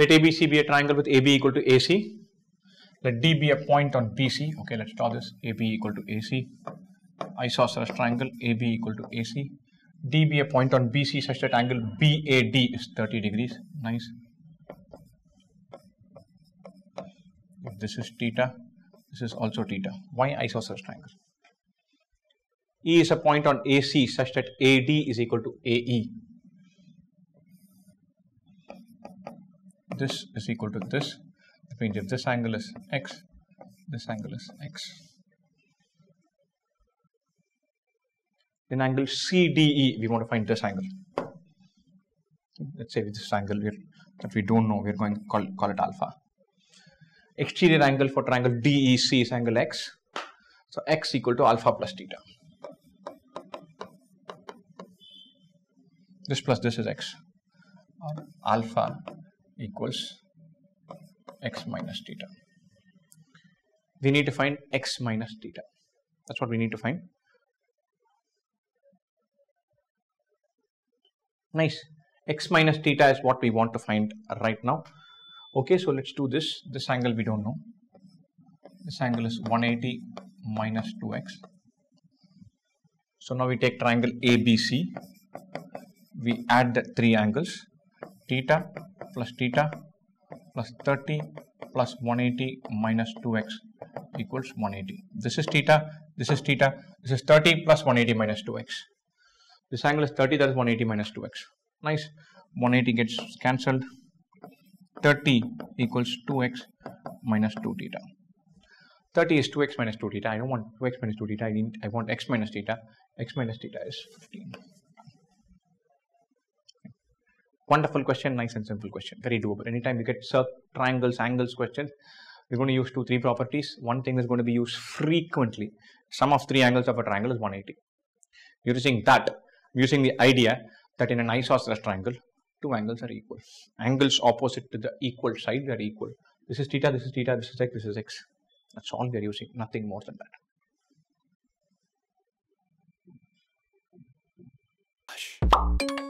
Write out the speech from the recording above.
Let ABC be a triangle with AB equal to AC. Let D be a point on BC. Okay, let's draw this. AB equal to AC. Isosceles triangle AB equal to AC. D be a point on BC such that angle BAD is 30 degrees. Nice. If this is theta, this is also theta. Why isosceles triangle? E is a point on AC such that AD is equal to AE. This is equal to this. That means if this angle is x, this angle is x. Then angle CDE, we want to find this angle. Let's say with this angle that we don't know, we're going to call it alpha. Exterior angle for triangle DEC is angle x. So x equal to alpha plus theta. This plus this is x. Or alpha equals x minus theta. We need to find x minus theta. That's what we need to find. Nice. X minus theta is what we want to find right now. Okay, so let's do this. This angle we don't know. This angle is 180 minus 2x. So now we take triangle ABC. We add the three angles. Theta plus 30 plus 180 minus 2x equals 180. This is theta, this is theta, this is 30 plus 180 minus 2x. This angle is 30, that is 180 minus 2x. Nice. 180 gets cancelled. 30 equals 2x minus 2 theta. 30 is 2x minus 2 theta. I don't want 2x minus 2 theta. I want x minus theta. X minus theta is 15. Wonderful question, nice and simple question, very doable. Anytime you get triangles, angles questions, we're going to use 2-3 properties. One thing is going to be used frequently. Sum of three angles of a triangle is 180. Using that, using the idea that in an isosceles triangle, two angles are equal. Angles opposite to the equal side are equal. This is theta, this is theta, this is x, this is x. That's all we are using, nothing more than that.